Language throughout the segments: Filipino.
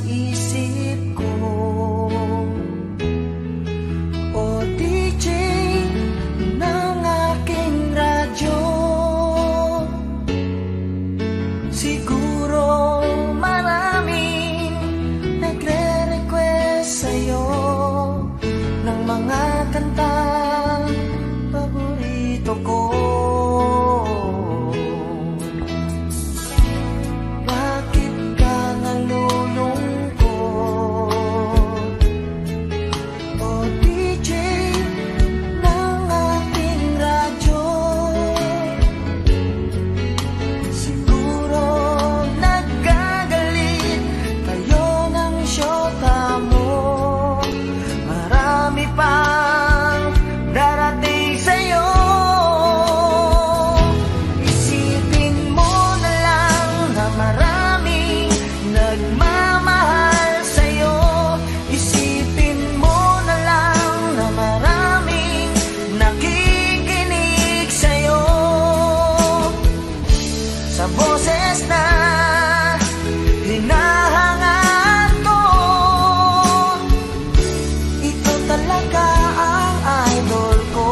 isip ko. O DJ ng aking radyo, siguro maraming nagre-request sa'yo ng mga kantang paborito ko. Bakit ka nalulungkot? O DJ ng aking radyo, siguro nagagalit kayo ng syota mo. Marami pang darating sa'yo. Isipin mo na lang na maraming nagmamahal sa'yo. Isipin mo na lang na maraming nakikinig sa'yo. Sa boses na hinahangaan ko, ito talaga ang idol ko.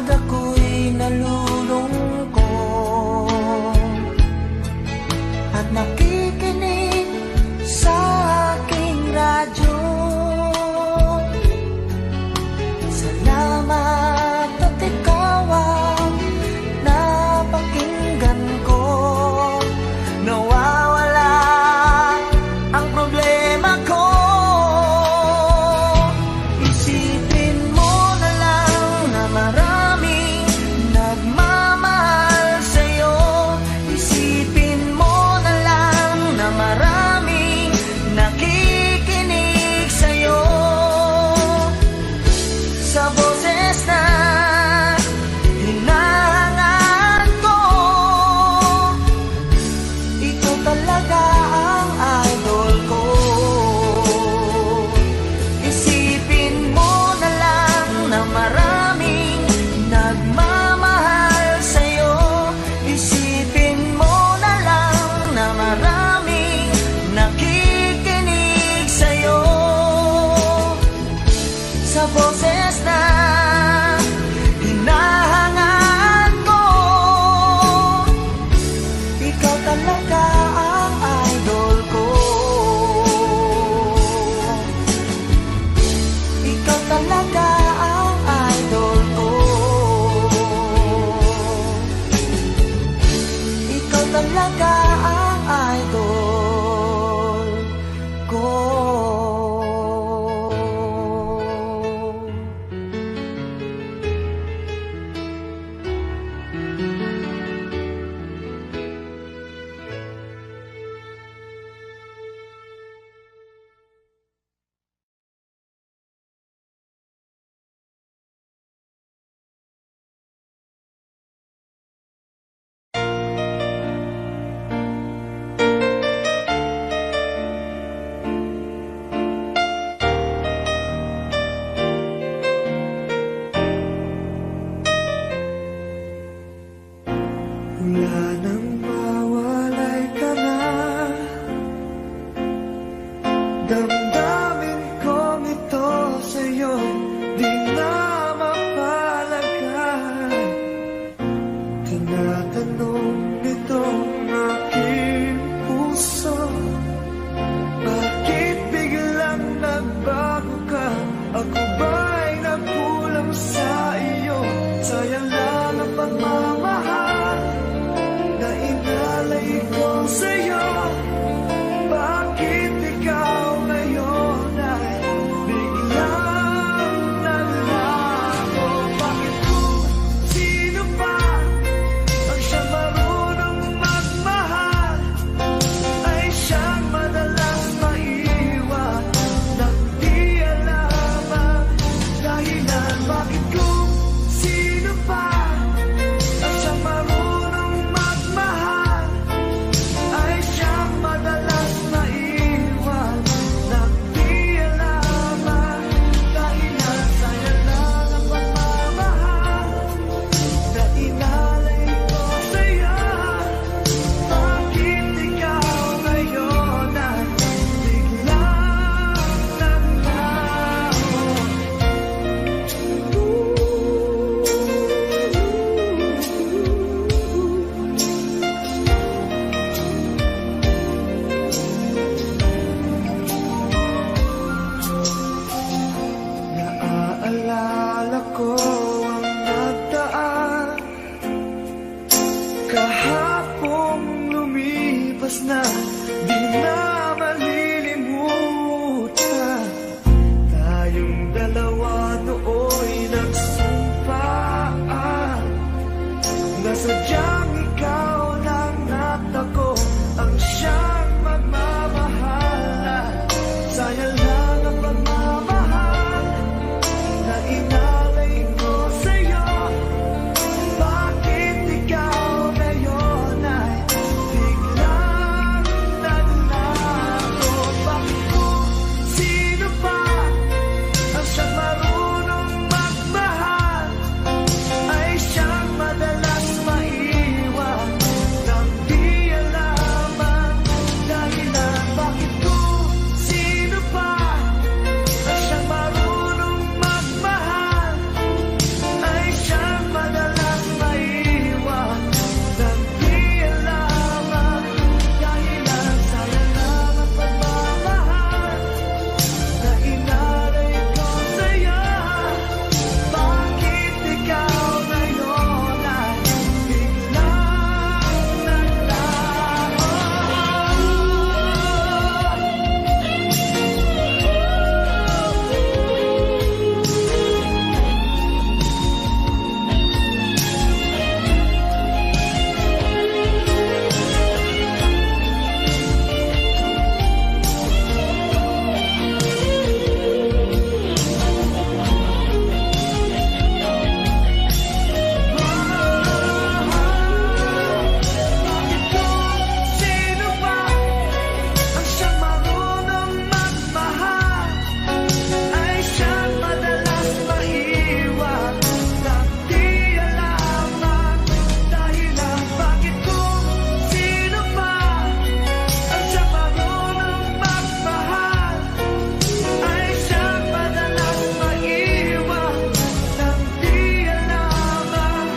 Pag ako'y nalulungkot at nakikinig sa aking radyo, salamat at ikaw ang napakinggan ko. Nawawala ang problema ko. Isipin mo na lang na maraming nagmamahal sa'yo. Isipin mo na lang na maraming nakikinig sa'yo. Sa boses na hinahangaan ko, ito talaga ang idol ko. Isipin mo na lang na maraming nagmamahal sa'yo. Isipin mo na lang na maraming nakikinig sa'yo. Sa boses na hinahangaan ko, ikaw talaga ang idol ko. Ikaw talaga ang idol ko. Ikaw talaga ang idol ko. Wala nang mawalay ka na, damdamin kong ito sa'yo di na mapalagay. Tinatanong nitong aking puso, bakit biglang nagbago ka? Ako ba'y nagkulang sa iyo? Sayang lang ang pagmamahal na inalay ko sa'yo. Bakit ikaw ngayon ay biglang nalago? Bakit kung sino pa ang siya marunong magmahal sadyang ikaw lang natako ang siyang magmamahal. Sayang lang ang pagmamahal na inalay ko sa'yo. Bakit ikaw ngayon ay biglang naglaho? Bakit kung sino pa ang siyang marunong magmahal ay siyang madalas maiwan nang di alaman dahilan? Bakit kung sino pa ang siyang marunong magmahal ay siyang madalas maiwan nang di alaman dahilan? Sayang lang ang pagmamahal na inalay ko sa'yo. Bakit ikaw ngayon ay biglang naglaho? Bakit kung sino pa ang siyang marunong magmahal ay siyang madalas maiwan nang di alaman dahilan? Bakit kung sino pa ang siyang marunong magmahal ay siyang madalas maiwan nang di alaman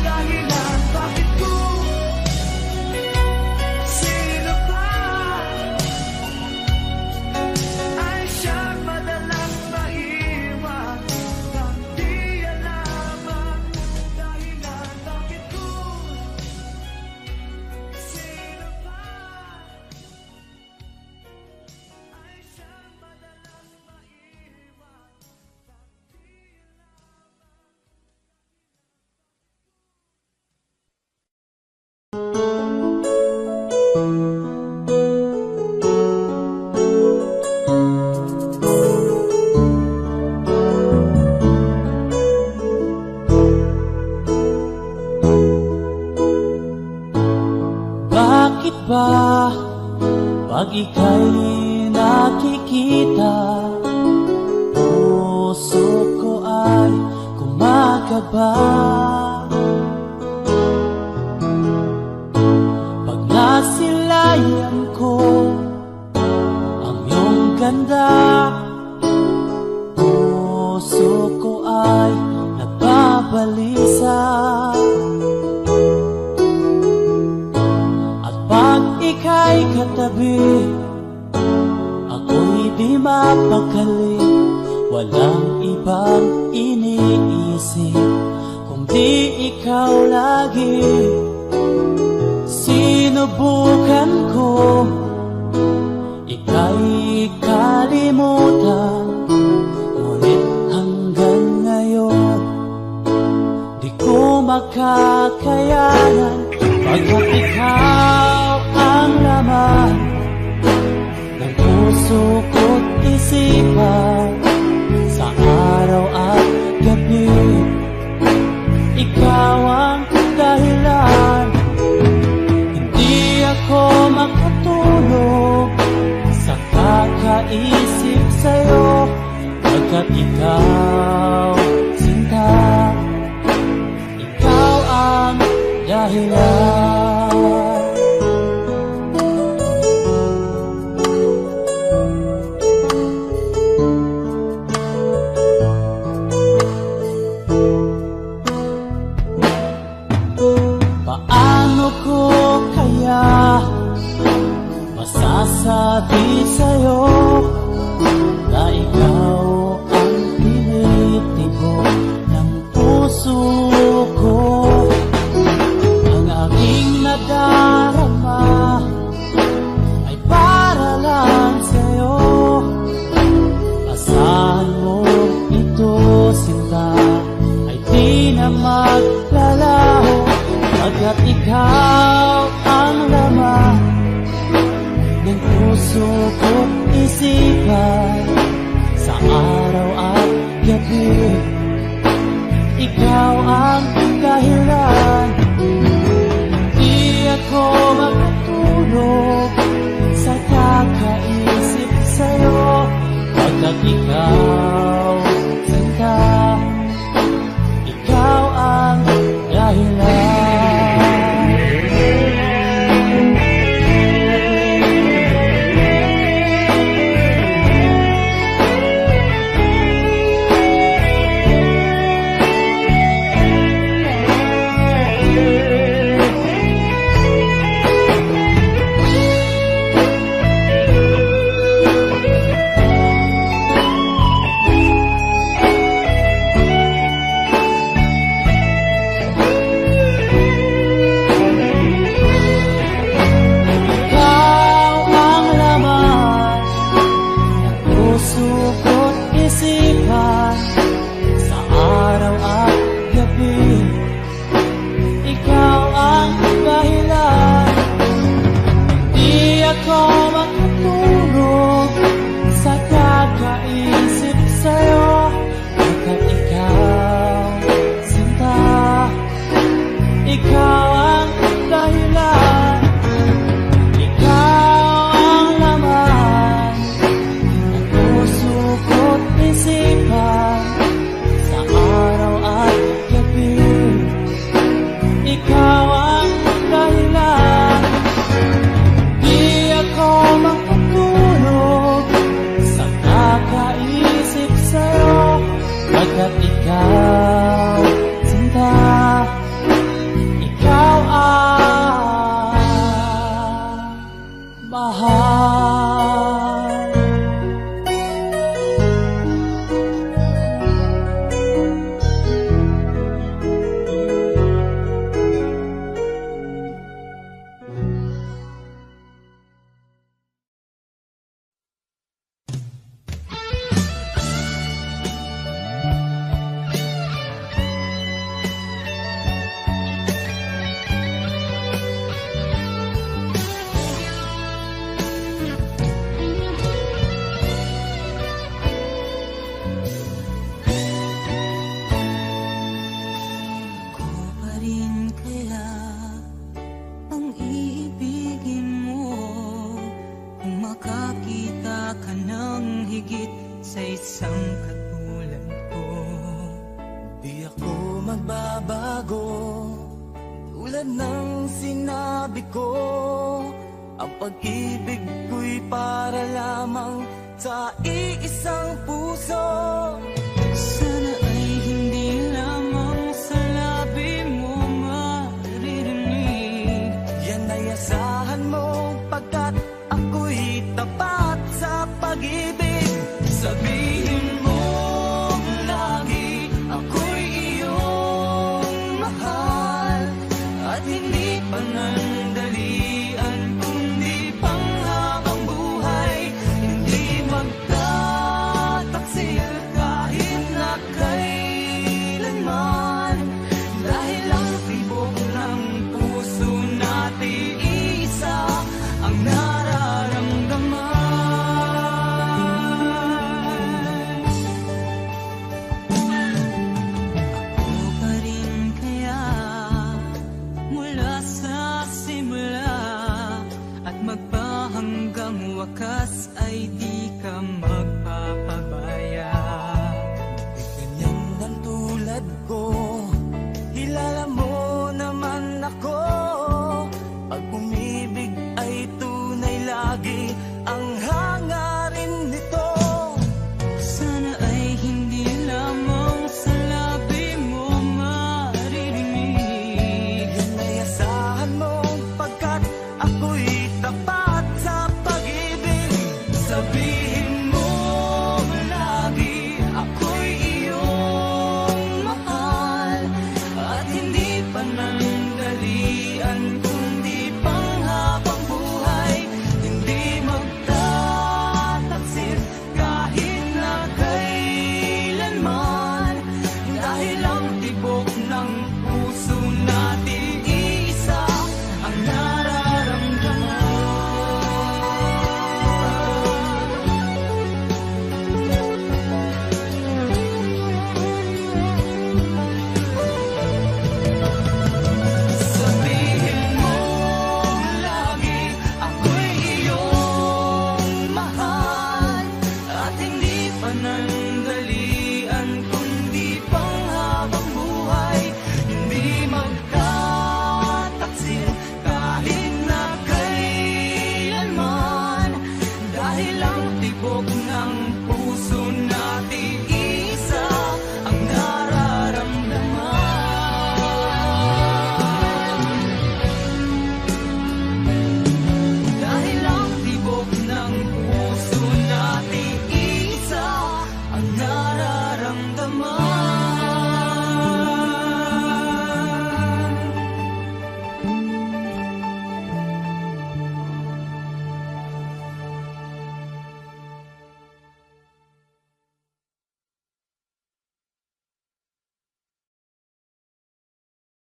dahilan? Bakit kung sino pa ay siyang madalas maiwan nang di alaman dahilan? Bakit kung sino pa ay siyang madalas maiwan? Bakit ba pag ika'y nakikita, puso ko ay kumakaba? Pag nasilayan ko ang iyong ganda, puso ko ay nagbabalisa. Pag ika'y katabi, ako'y di mapakali. Walang ibang iniisip kundi ikaw lagi. Sinubukan ko ika'y kalimutan, ngunit hanggang ngayon di ko makakayanan. Pagkat ikaw ang laman ng puso ko't isipan, sa araw at gabi ikaw ang dahilan. Hindi ako makatulog sa kakaisip sa'yo, pagkat ikaw, sinta, ikaw ang dahilan. Paano ko kaya masasabi sa'yo na ikaw ang tinitibok ng puso ko? Ang aking nadarama ay para lang sa'yo. Asahan mo ito, sinta, ay di na maglalaho. Pagkat ikaw ang laman ng puso ko't isipan, sa araw at gabi ikaw ang dahilan. Di ako makatulog sa kakaisip sa'yo, pagkat ikaw, sinta, ikaw ang dahilan. Pagkat ikaw, sinta, ikaw ang mahal. Kahit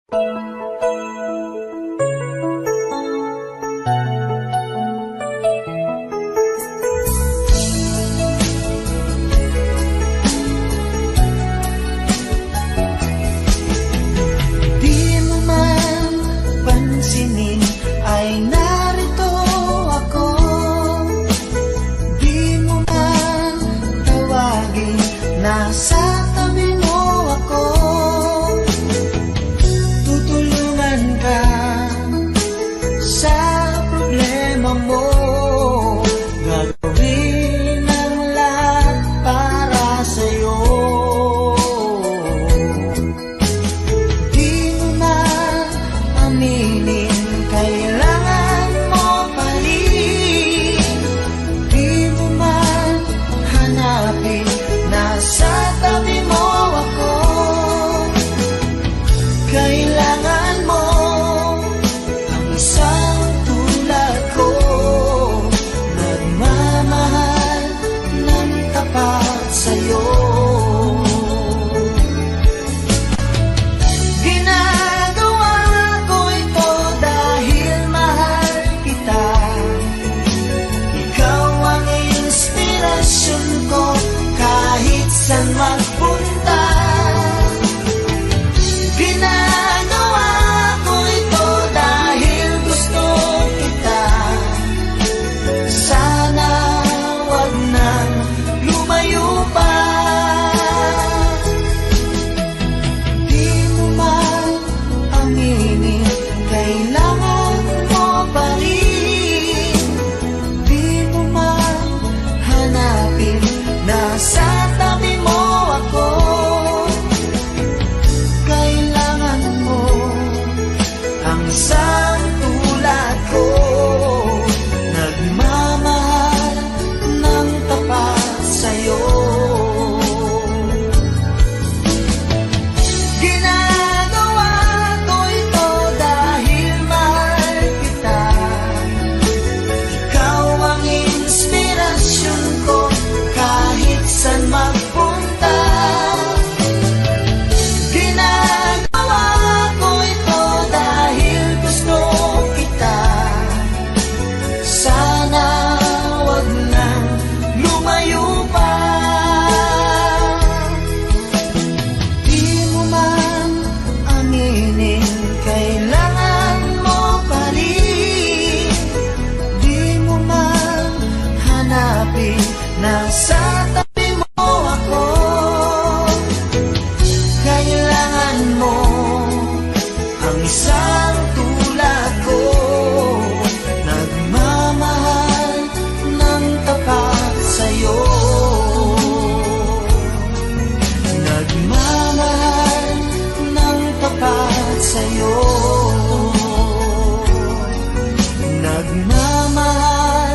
Di mo man pansinin ay narito ako. Di mo man tawagin, nasa tabi mo ako. Tutulungan ka sa problema mo. Gagawin ang lahat para sa'yo. Di mo man aminin, kailangan mo pa rin. Di mo man hanapin, nasa tabi mo ako. Kailangan mo ang isang tulad ko, nagmamahal ng tapat sa'yo. Ginagawa ko ito dahil mahal kita. Ikaw ang inspirasyon ko kahit saan magpunta. Ginagawa ko ito dahil gusto kita. Sana wag nang lumayo pa. Di mo man aminin, kailangan mo pa rin. Di mo man hanapin, nasa tabi mo ako. Kailangan mo ang isang tulad ko, nagmamahal ng tapat sa'yo. Ginagawa ko ito dahil mahal kita. Ikaw ang inspirasyon ko kahit saan magpunta. Ginagawa ko ito dahil gusto kita. Sana wag nang lumayo pa. Di mo man aminin, kailangan mo pa rin. Di mo man hanapin, nasa tabi mo ako. Kailangan mo ang isang tulad ko, nagmamahal ng tapat sa'yo. Nagmamahal ng tapat sa'yo. Nagmamahal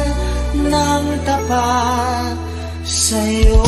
ng tapat sa'yo.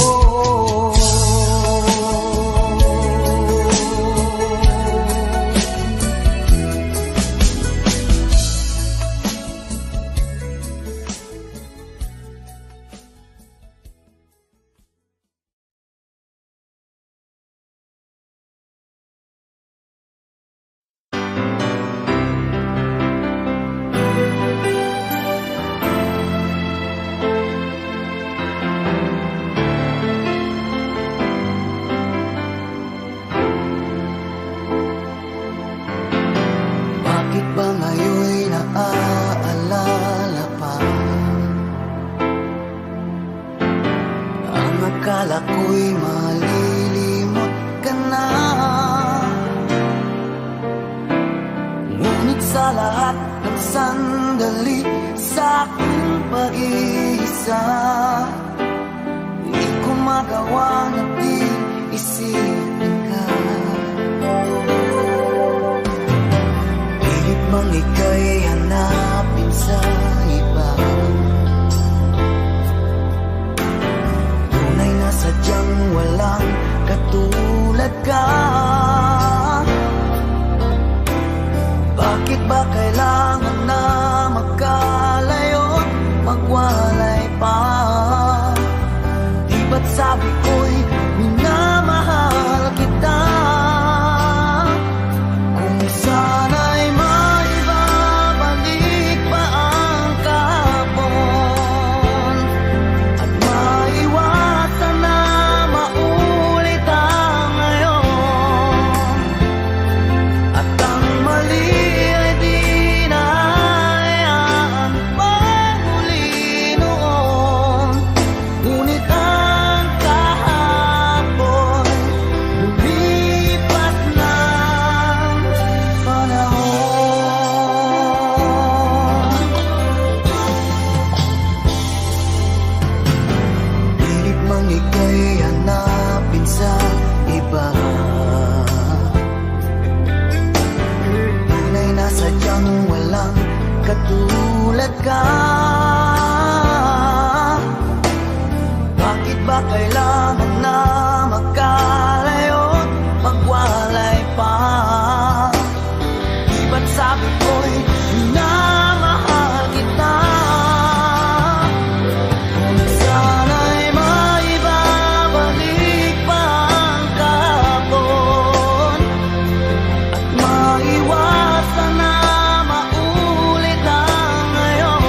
Bakit ba ngayon'y naaalala pa ang akala ko'y malilimot ka na? Ngunit sa lahat ng sandali sa aking pag-iisa, di ko magawa na di isipin ka. Pilit mang ika'y hanapin sa iba, tunay na sadyang walang katulad ka. Bakit ba kailangan na magkalayo't magwalay pa? Di ba't sabi ko'y minamahal kita? Kung Sana'y maibabalik pa ang kahapon at maiwasan na maulit ang ngayon. At ang mali ay di na hayaan pang muli noon. Ngunit ang kahapon lumipat ng panahon. Pilit mang ika'y hanapin sa iba, tunay na sadyang walang katulad ka. Bakit ba kailangan na magkalayo't magwalay pa? Di ba't sabi ko'y minamahal kita? Sana'y maibabalik pa ang kahapon at maiwasan na maulit ang ngayon.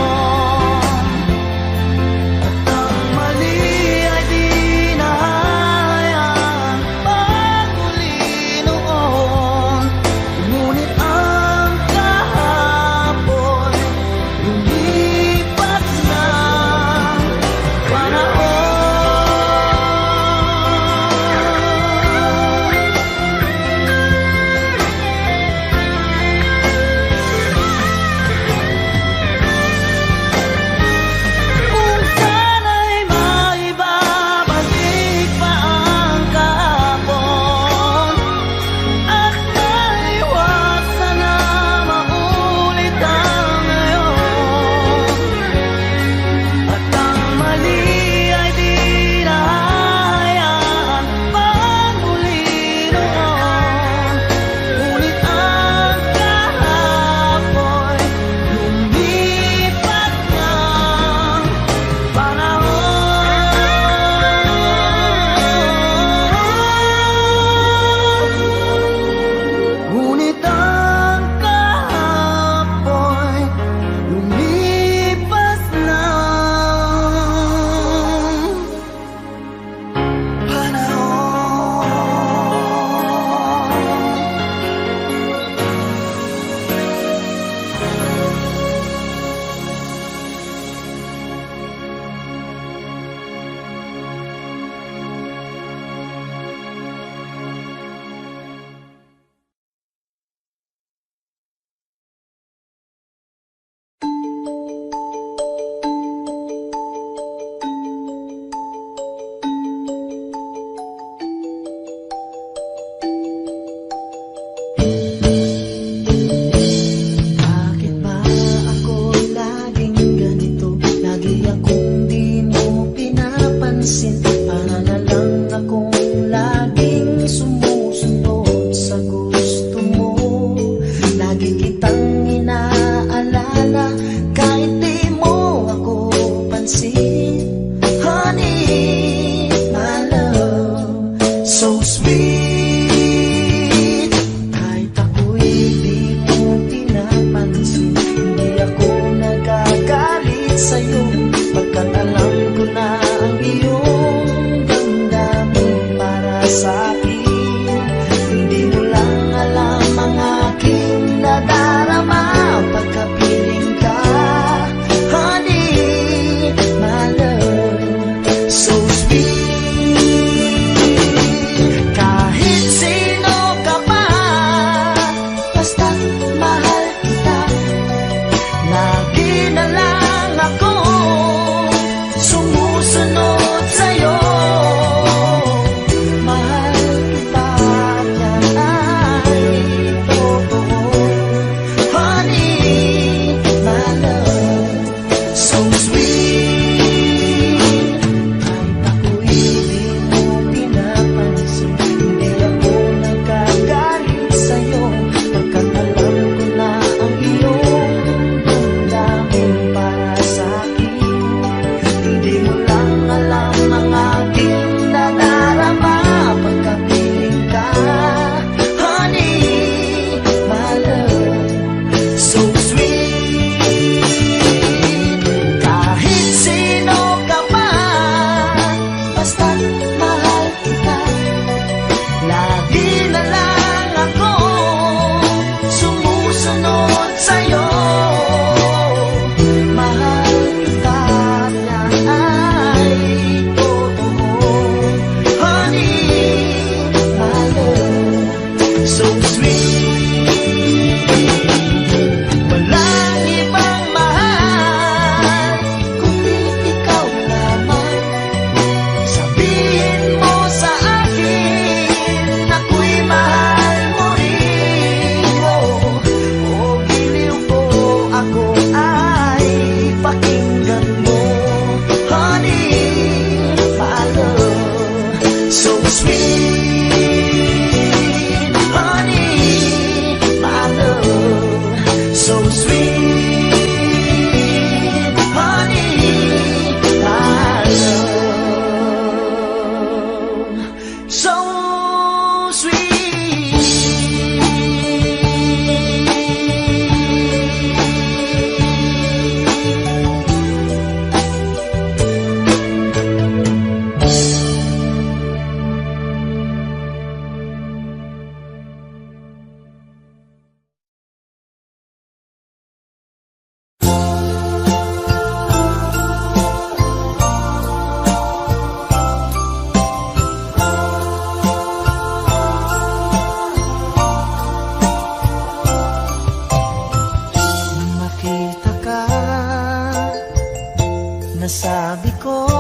nasabi ko,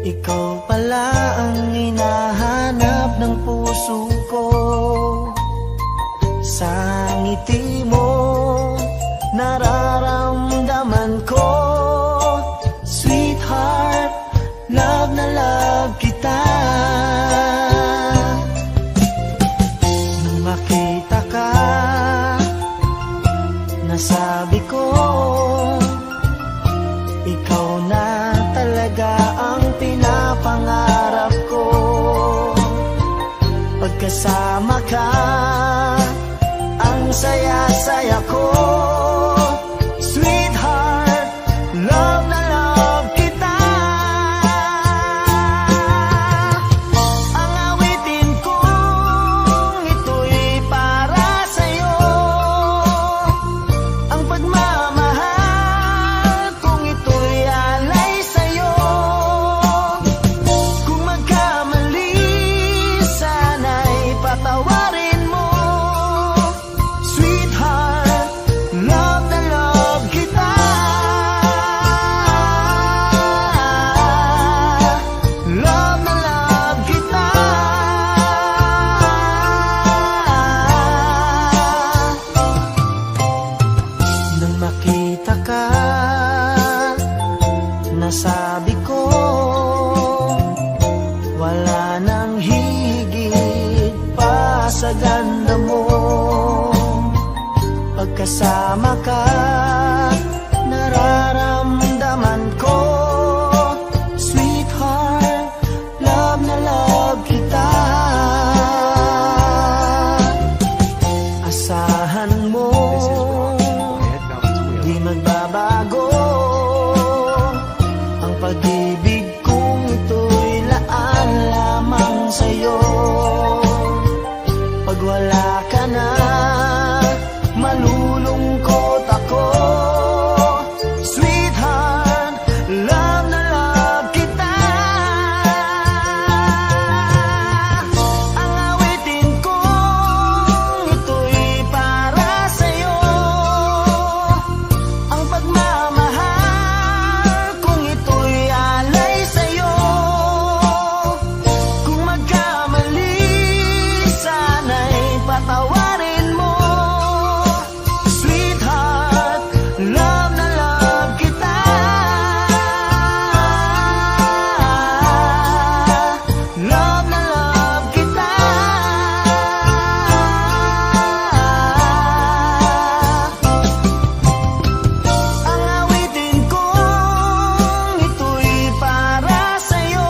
ikaw pala ang hinahanap ng puso ko. Sa ngiti mo, nararamdaman ko, sweetheart, love na love kita. Nung makita ka, nasabi ko, ikaw na talaga ang pinapangarap ko. Pagkasama ka, ang saya-saya ko. Sweetheart, love na love kita. Ang awitin kong ito'y para sa'yo. Ang pagmamahal kong ito'y alay sa'yo. Kung magkamali, sana'y patawarin mo. Sweetheart, love na love kita. Love na love kita. Nang makita ka, nasabi ko, wala nang higit pa sa ganda mo. Pagkasama ka, nararamdaman ko, sweetheart, love na love kita. Asahan mo, di magbabago ang pag-ibig kong ito'y laan lamang sa'yo. Pag wala ka na, malulungkot ako. Sweetheart, love na love kita. Ang awitin kong ito'y para sa'yo. Ang pagmamahal kong ito'y alay sa'yo. Kung magkamali, sana'y patawarin mo. Sweetheart, love na love kita. Love na love kita. Ang awitin kong ito'y para sa'yo.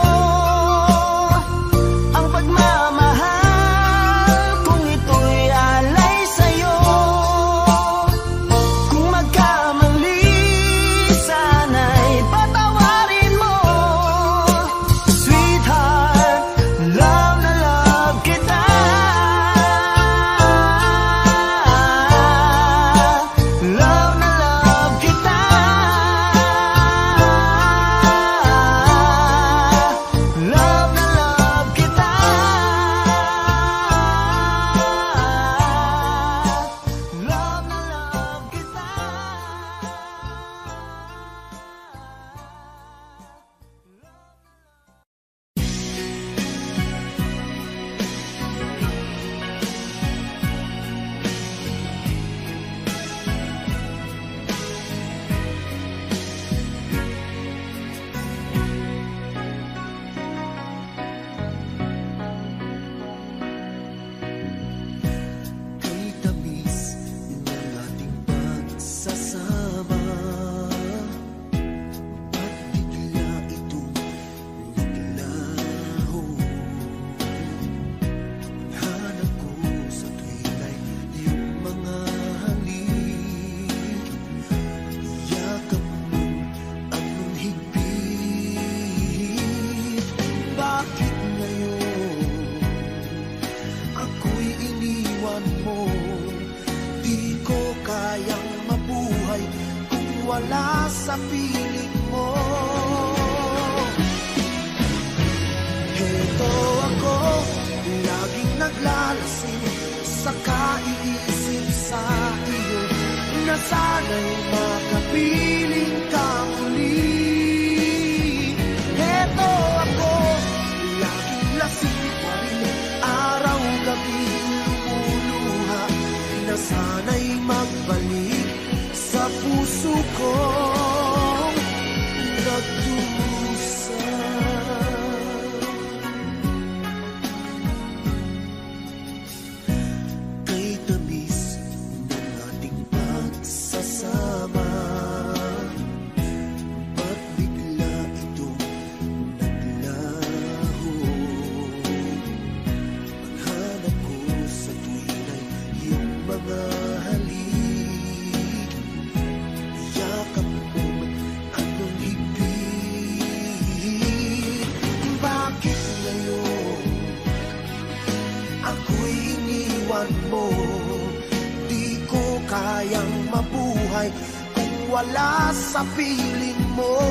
Ang pagmamahal kong ito'y alay sa'yo. Kung magkamali, sana'y patawarin mo. Sweetheart, love na love kita. Love na love kita. Love na love kita. Love na love kita. Kay tamis ng ating pagsasama, ba't bigla itong naglaho? Hanap ko sa tuwila'y iyong mga halik, yakap mo anong higpit. Bakit ngayon ako'y iniwan mo? Di ko kayang mabuhay kung wala sa piling mo. Heto ako, laging naglalasing sa kaiisip sa iyo, na sana'y makapiling kang sana'y magbalik sa puso kong nagdusa. Kay tamis ng ating pagsasama, ba't bigla itong naglaho? Ang hanap ko sa tuwin ay iyong mga halik, yakap mong anong higpit. Bakit ngayon ako'y iniwan mo? Di ko kayang mabuhay kung wala sa piling mo.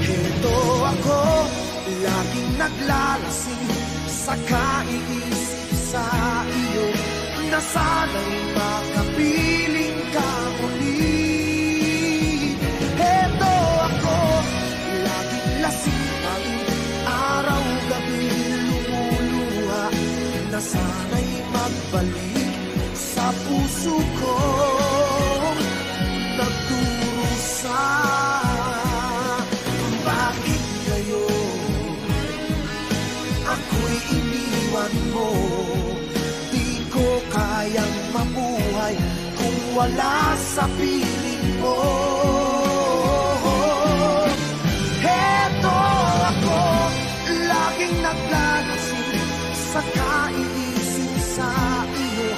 Heto ako, laging naglalasing sa kaiisip sa iyo, na sana'y makapiling ka muli. Heto ako, laging lasing pa rin, araw-gabi lumuluha, na sana'y magbalik sa puso ko nagdurusa. Bakit ngayon ako'y iniwan mo? Di ko kayang mabuhay kung wala sa piling mo. Heto ako, laging naglalasing sa kaiisip sa iyo,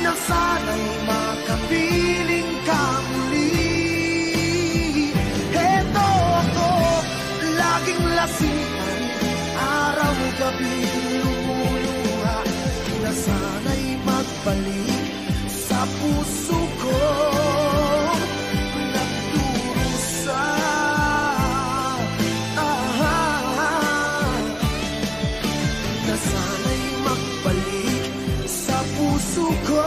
na sana'y makapiling ka muli. Heto ako, laging lasing pa rin, araw-gabi lumuluha, na sana'y magbalik sa puso ko nagdurusa. Na sana'y magbalik sa puso ko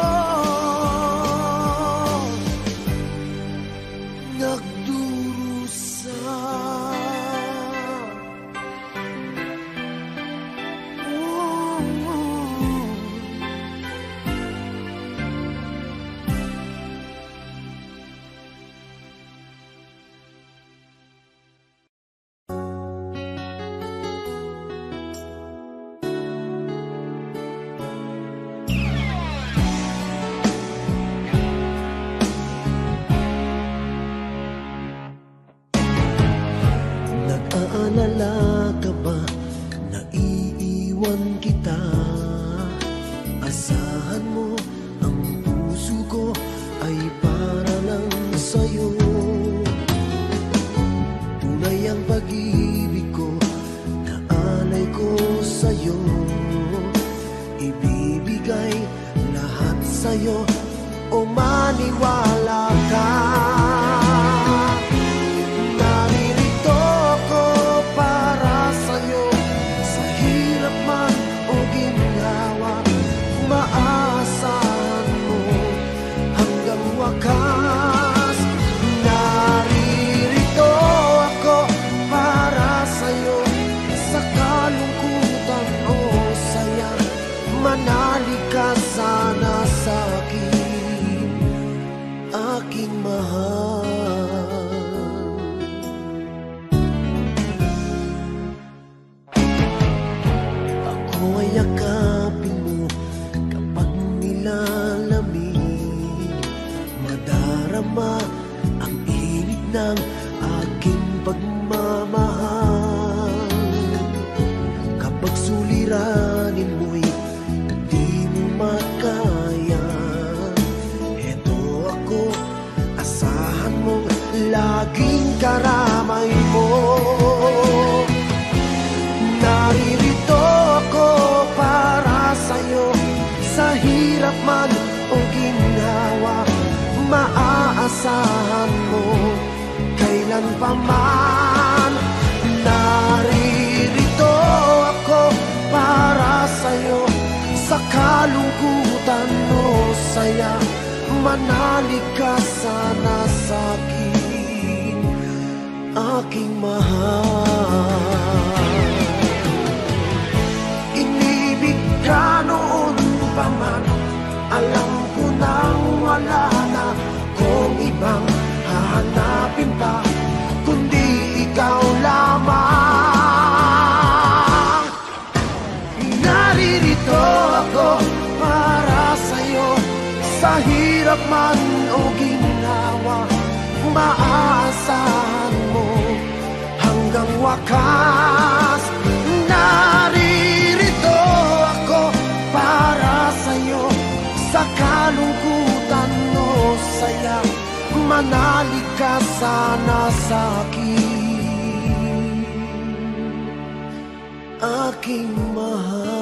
nagdurusa. Nag-aalala ka ba na iiwan kita? Asahan mo, ang puso ko ay para lang sa'yo. Tunay ang pag-ibig ko, na alay ko sa'yo. Ibibigay lahat sa'yo, o maniwala ka. Naririto ako para sa'yo, sa hirap man o ginhawa, maaasahan mo hanggang wakas. Naririto ako para sa'yo, sa kalungkutan o saya, manalig ka sana sa'kin, aking mahal. Ako ay yakapin mo kapag nilalamig, madarama ang init ng aking pagmamahal. Kapag suliranin mo'y di mo makaya, eto ako, asahan mong laging karamay mo. Naririto ako para sa'yo, sa hirap man o ginhawa, maaasahan mo kailan pa man. Naririto ako para sa'yo, sa kalungkutan o saya, manalig ka sana sa'kin, aking mahal. Inibig ka noon hirap man o ginhawa, maaasahan mo hanggang wakas. Naririto ako para sa'yo, sa kalungkutan o saya, manalig ka sana sa'kin, aking mahal.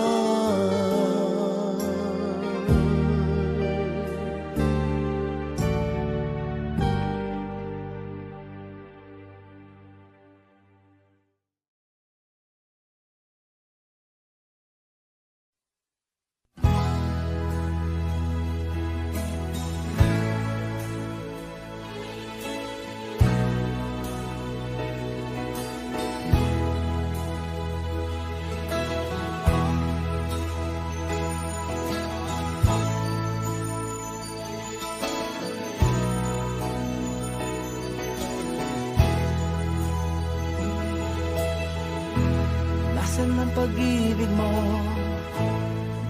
Nasaan ang pag-ibig mo?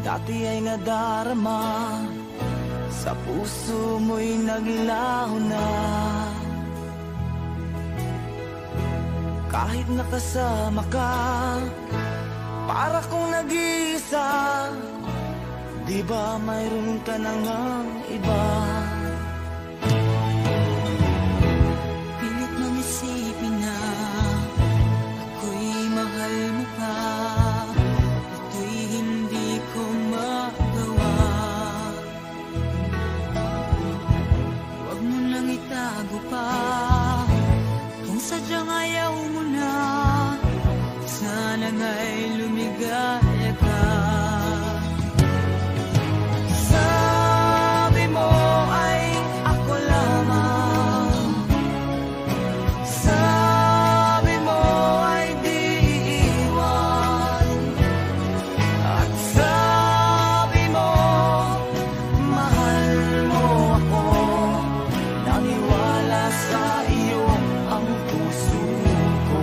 Dati ay nadarama, sa puso mo'y naglaho na. Kahit nakasama ka, para kong nag-iisa. Di ba mayroon ka na ngang iba? Pilit nang isipin na ako'y mahal mo pa. Ito'y hindi ko magawa. Huwag mo lang itago pa, kung sadyang ayaw mo na. Sana nga'y lumigaya ka. Sabi mo ay ako lamang, sabi mo ay di iiwan, at sabi mo mahal mo ako. Naniwala sa iyo ang puso ko.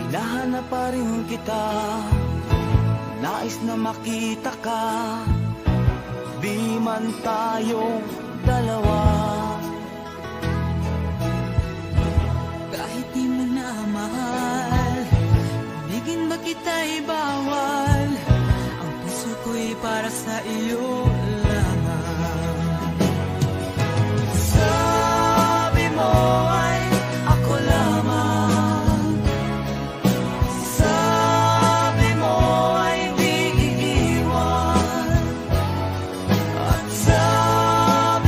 Hinahanap pa rin kita, nais na makita ka. Di man tayong dalawa. Kahit di mo na mahal, bigin ba kita'y bawal? Ang puso ko'y para sa iyo lamang. Sabi mo ay ako lamang, sabi mo ay di iiwan, at sabi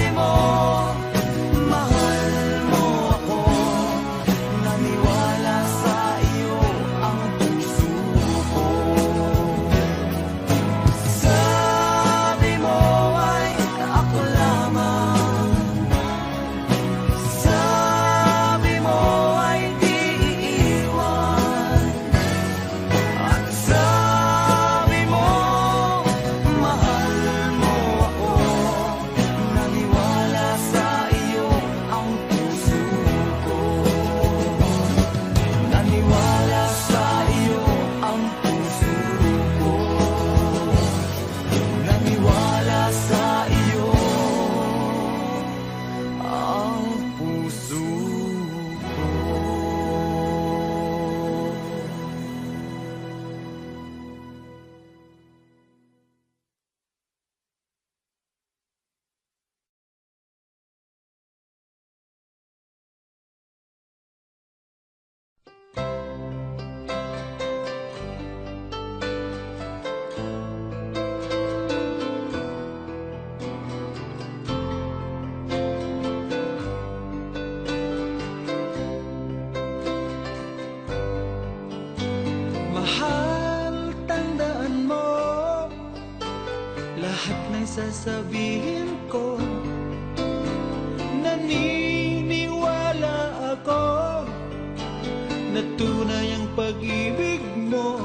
na tunay ang pag-ibig mo.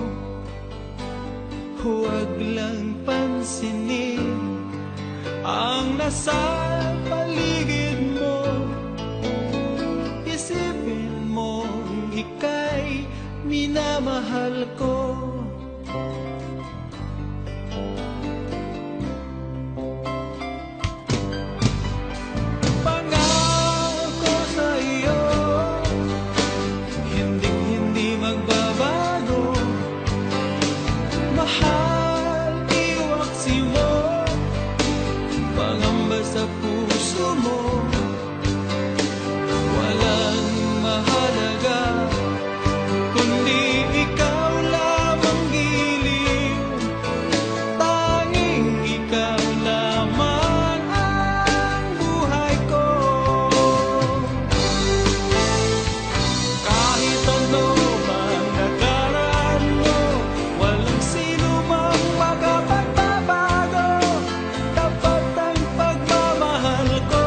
Huwag lang pansinin ang nasa paligid mo. Isipin mo ika'y minamahal ko. Pangako sa iyo, hindi magbabago. Mahal, iwaksi mo, pangamba sa puso mo. Walang mahalaga kundi ikaw lamang giliw. Tanging ikaw lamang ang buhay ko. Kahit ano man nakaraan mo, walang sino mang makapagbabago. Tapat ang pagmamahal ko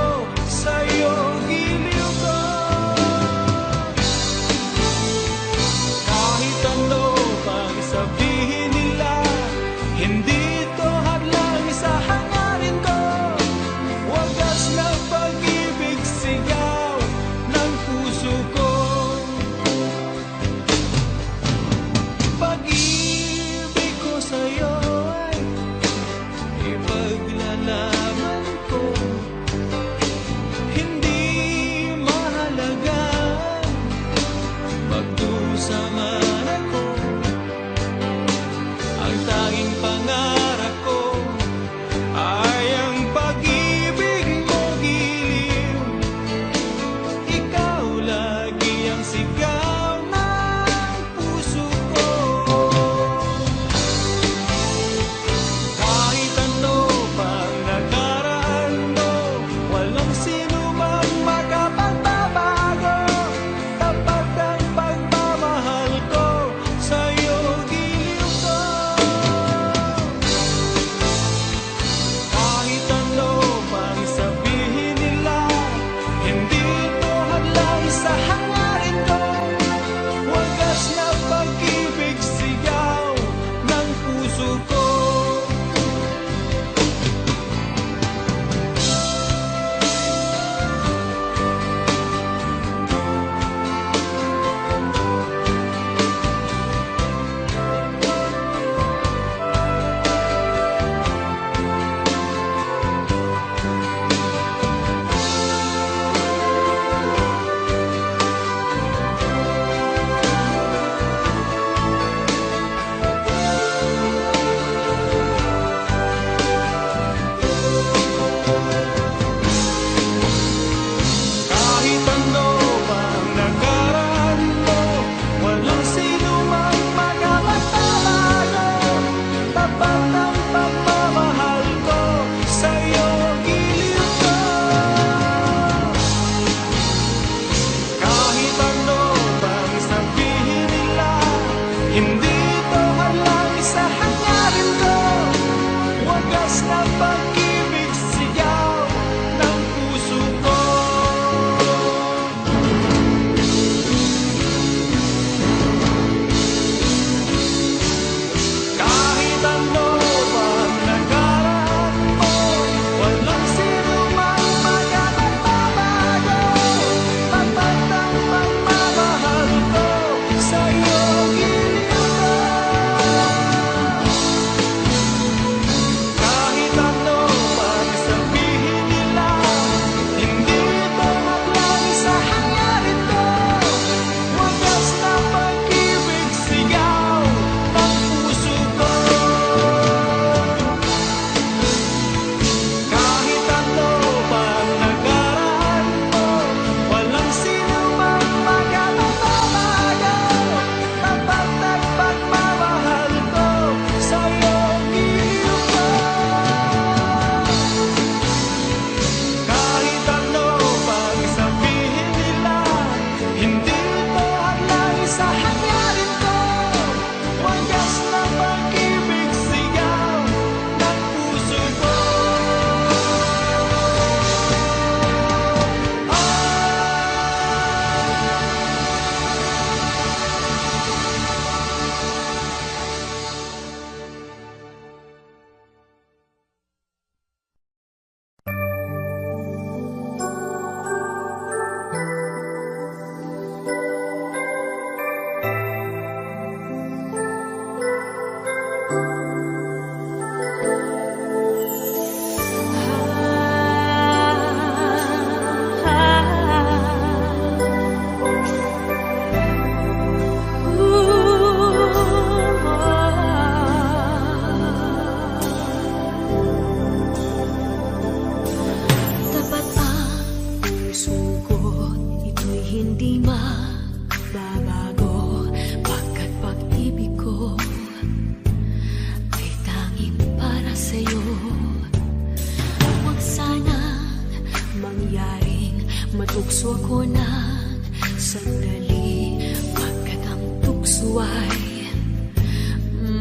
mangyaring matukso ko ng sandali, pagkat ang tukso ay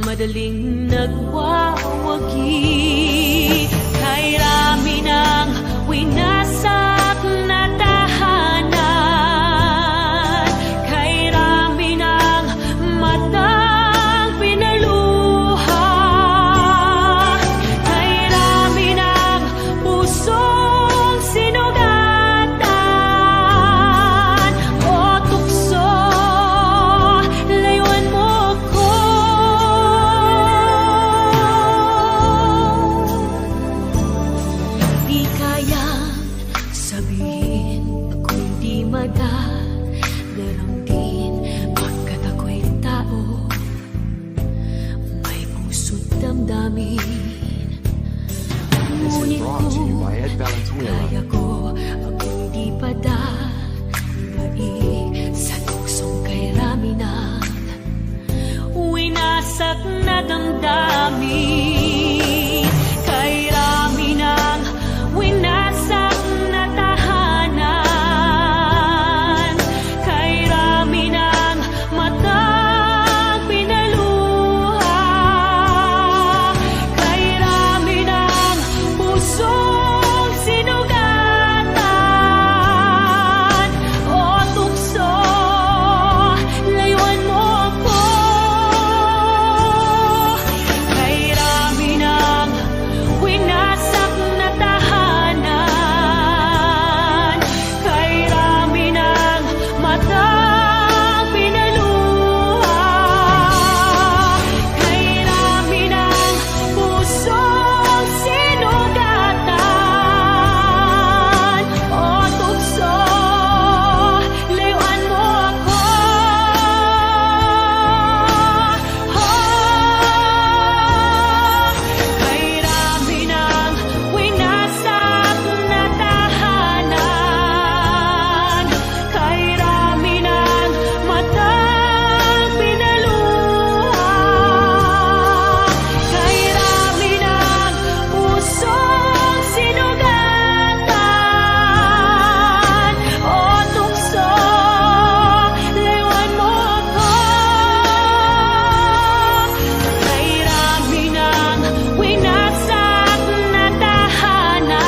madaling nagwawagi. Kay rami ng winasak na tahanan, kay rami ng matang pinaluha, kay rami ng pusong sinugatan. O tukso, layuan mo ko. Di kayang sabihin ako'y di madaramdin, pagkat ako'y tao, may puso't damdamin. Ngunit kung kaya ko ako'y di padadaig sa tuksong kay rami ng winasak na damdamin, kay rami ng winasak na tahanan, kay rami ng matang pinaluha, kay rami ng pusong sinugatan. O tukso, layuan mo ko. Kay rami ng winasak na tahanan, kay rami ng matang pinaluha, kay rami ng pusong sinugatan. O tukso, layuan mo ako. Kay rami ng winasak na tahanan, kay rami ng matang pinaluha, kay rami ng pusong sinugatan. O tukso, layuan mo ako. Kay rami ng winasak na tahanan,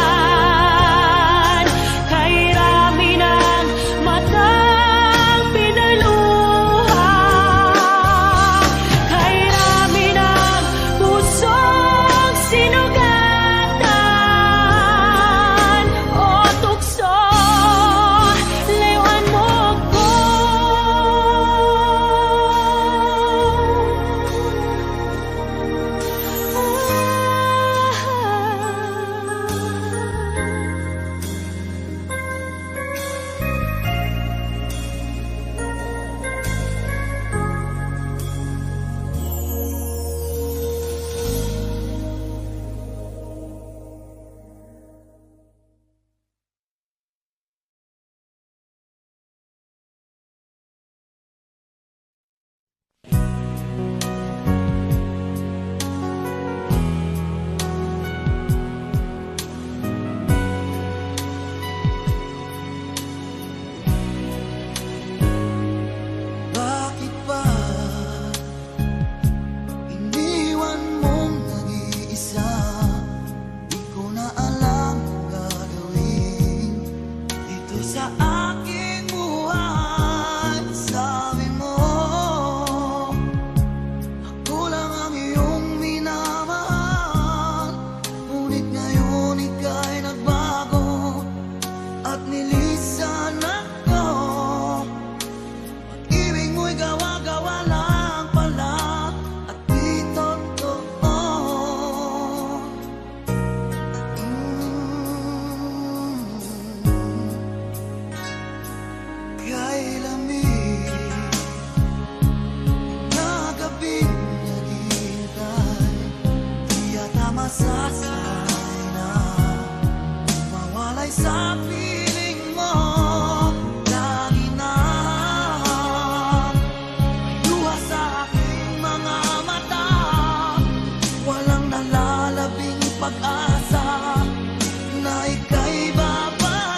kay rami ng matang pinaluha, kay rami ng pusong sinugatan. O tukso, layuan mo ko. Bakit ba iniwan mong nag-iisa? Di ko na alam ang gagawin dito sa aking buhay. Sabi mo, ako lang ang iyong minamahal, ngunit ngayon ika'y nagbago at nilisan ako. Ibig mo'y gawa-gawa lang pala at di totoo. Kay lamig na gabing naghihintay, di yata masasay na mawalay sa piling mo. Lagi na may luha sa aking mga mata, walang nalalabing pag-asa na ika'y babalik.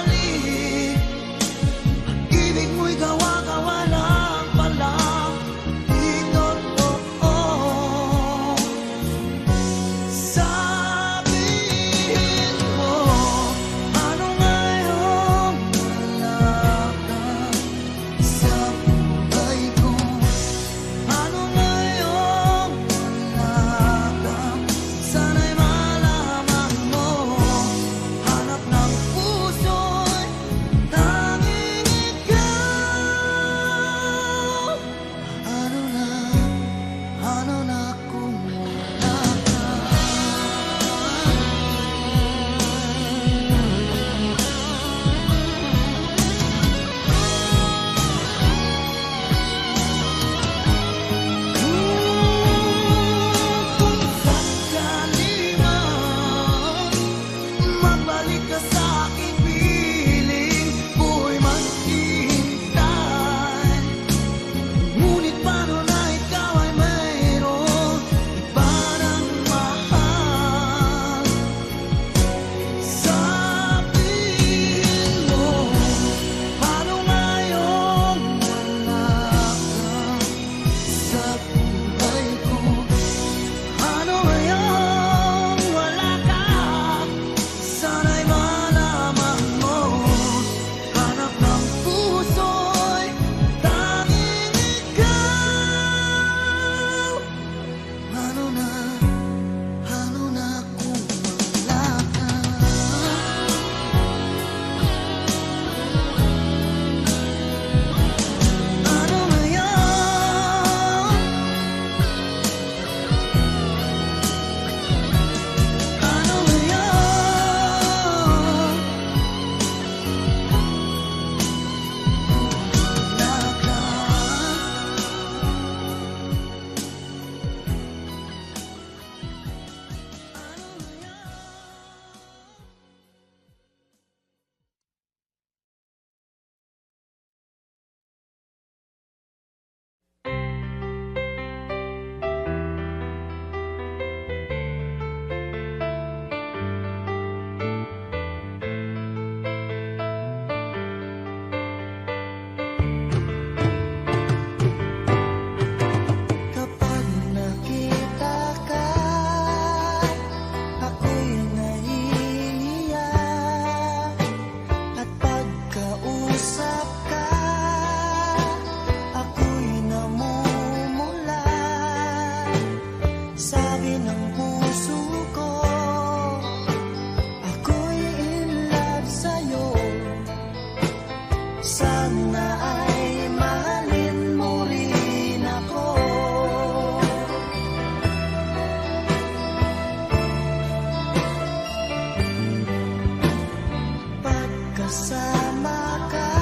kasama ka,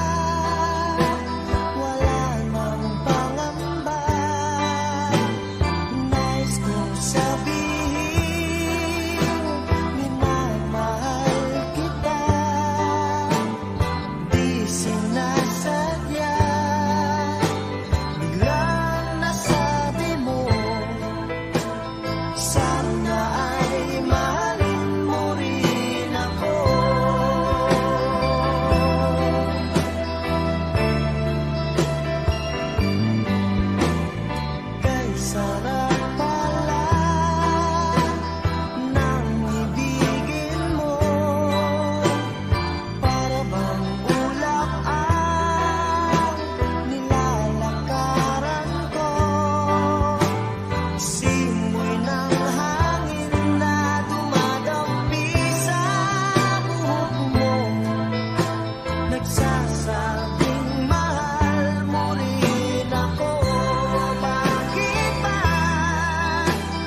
wala nang pangamba. Nais kong sabihin, minamahal kita. Di sinasadya, biglang nasabi mo, sana ay mahalin mo rin ako. Kay sarap pala ng ibigin mo, para bang ulap ang nilalakaran ko. Simoy ng hangin na dumadampi sa buhok mo, nagsasabing mahal mo rin ako. Bakit ba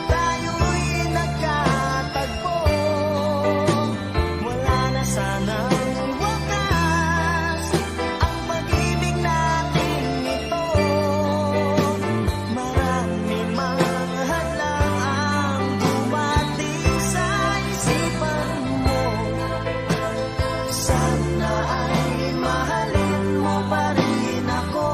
tayo'y nagkatagpo? Wala na sanang wakas ang pag-ibig natin ito. Marami mang hadlang ang dumating sa isipan mo. Sana ay mahalin mo pa rin ako.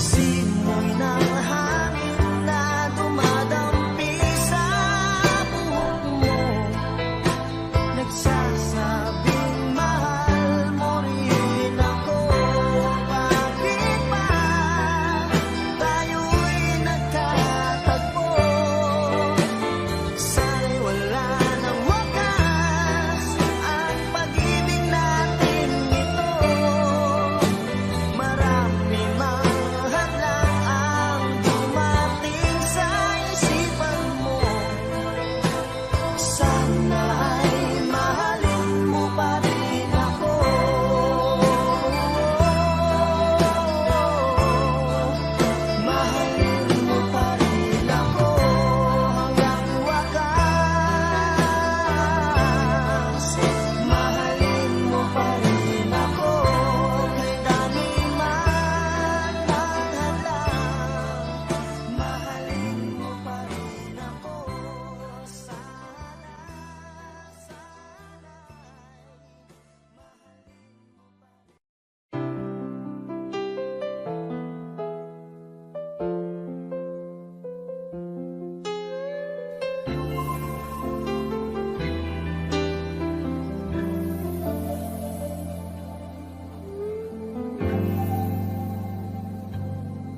Simoy ng hangin na dumadampi sa buhok mo, nagsasabing mahal mo rin ako. Bakit ba tayo'y nagkatagpo? Sana'y wala nang wakas ang pag-ibig natin ito. Marami mang hadlang ang dumating sa isipan mo. Sana ay mahalin mo pa rin ako. Mahalin mo pa rin ako hanggang wakas. Mahalin mo pa rin ako kay dami man ang hadlang. Mahalin mo pa rin ako.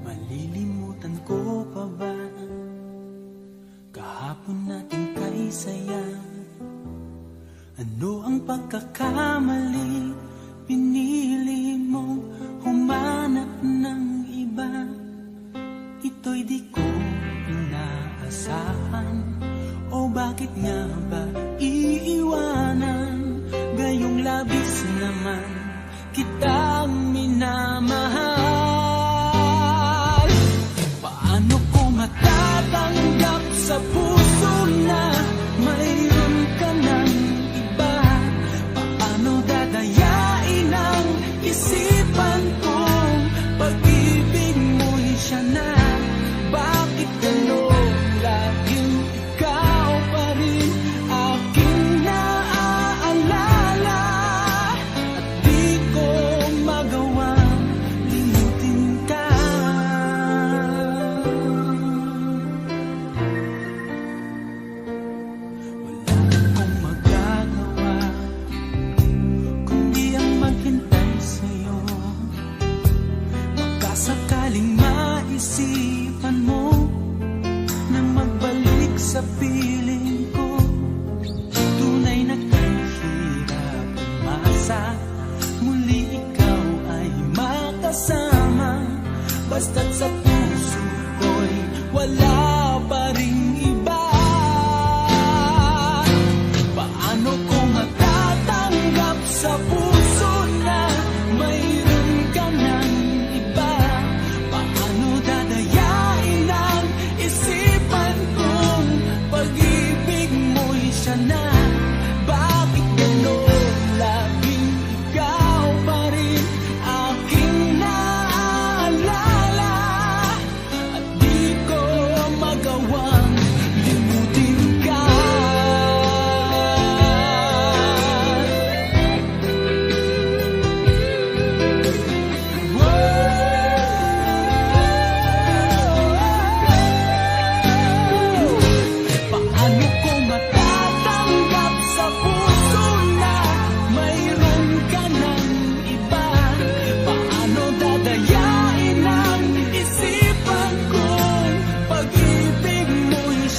Malilimutan ko pa ba kahapon natin kay saya? Ano ang pagkakamali? Pinili mong humanap ng iba. Ito'y di ko inaasahan. O bakit nga ba iiwanan? Gayong labis naman kitang minamahal. Paano ko matatanggap sa puso na mayroon ka ng iba? Paano dadayain ang isipan kong pag-ibig mo'y siya na? Bakit gano'n laging ikaw pa rin aking naaalala? At di ko magawang limutin ka.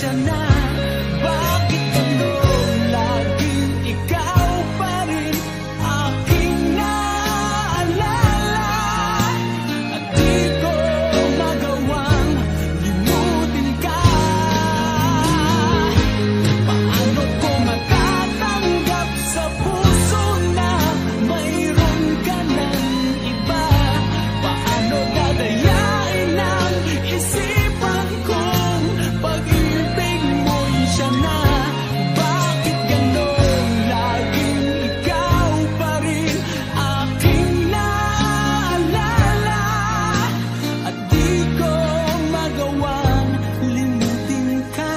siya na. Bakit ganun? Laging ikaw pa rin aking naalala. At di ko magawang limutin ka. Paano ko matatanggap sa puso na mayroon ka ng iba? Paano dadayain ang isipan kong pag-ibig mo'y siya na? Bakit ganon? Laging ikaw pa rin aking naalala. At di ko magawang limutin ka.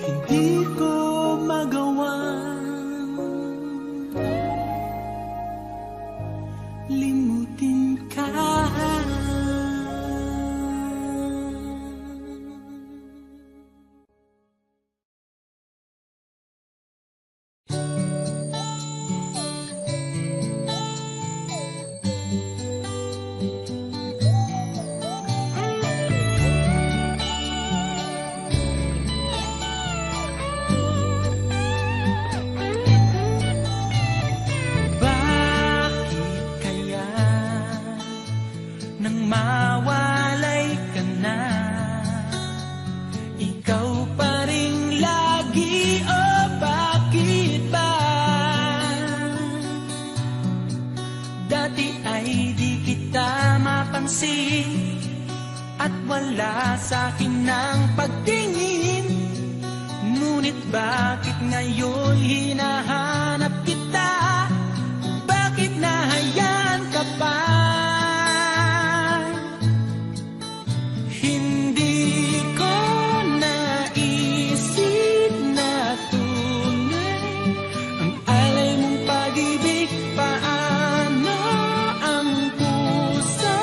Hindi ko magawang limutin ka. Bakit kaya nang mawalay ka na, ikaw pa rin lagi, o bakit ba? Dati ay di kita mapansin at wala sa'kin ng pagtingin. Ngunit bakit ngayon hinahanap kita? Bakit nahayaan ka pa? Hindi ko naisip na tunay ang alay mong pag-ibig. Paano ang puso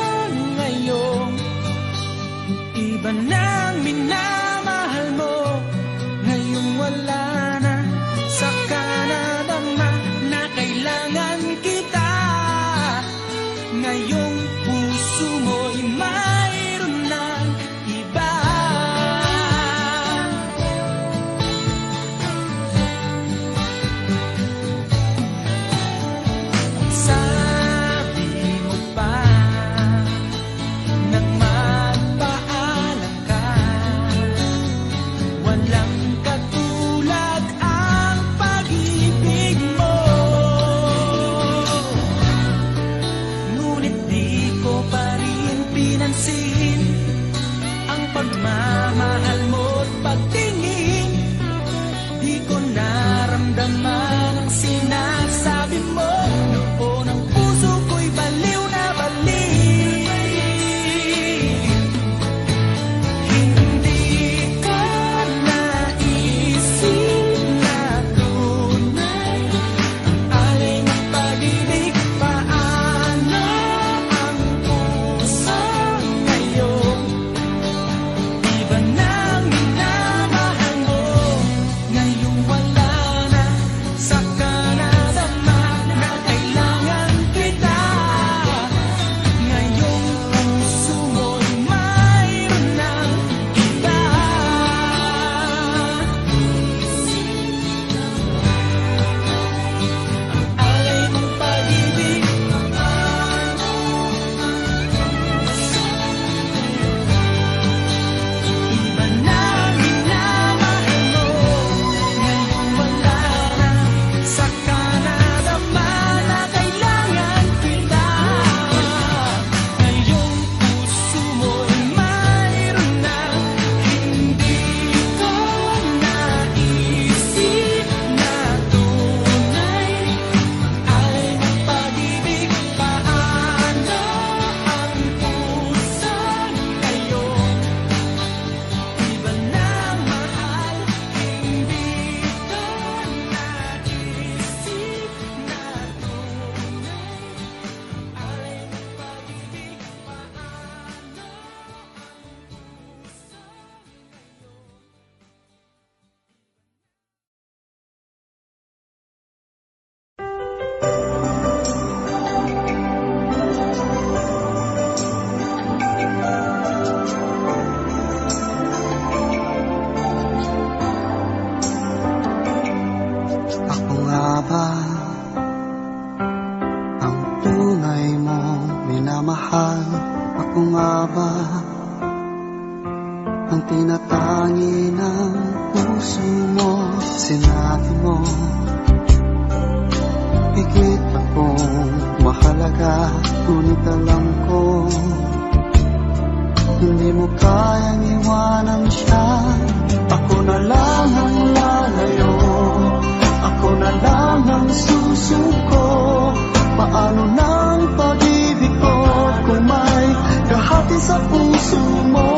ngayon? Iba nang minamahal mo, ngayong wala na, saka na Ako nga ba ang tinatangi ng puso mo? Sinabi mo higit akong mahalaga, ngunit alam ko hindi mo kayang iwanan siya. Ako na lang ang lalayo, ako na lang ang susuko. Paano ng pag-ibig ko kung may kahati sa puso mo?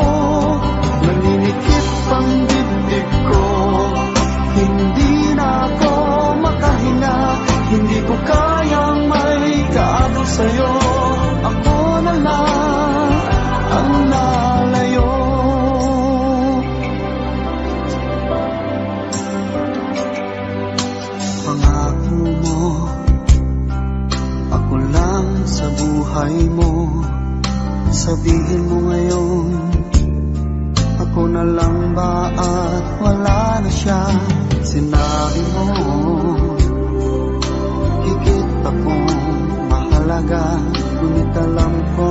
Naninikip ang dibdib ko, hindi na ako makahinga. Hindi ko kayang may kaagaw sa'yo. Ako na lang ang lalayo. Pangako mo, ako lang sa buhay mo. Sabihin mo ngayon, ako na lang ba at wala na siya? Sinabi mo higit akong mahalaga, ngunit alam ko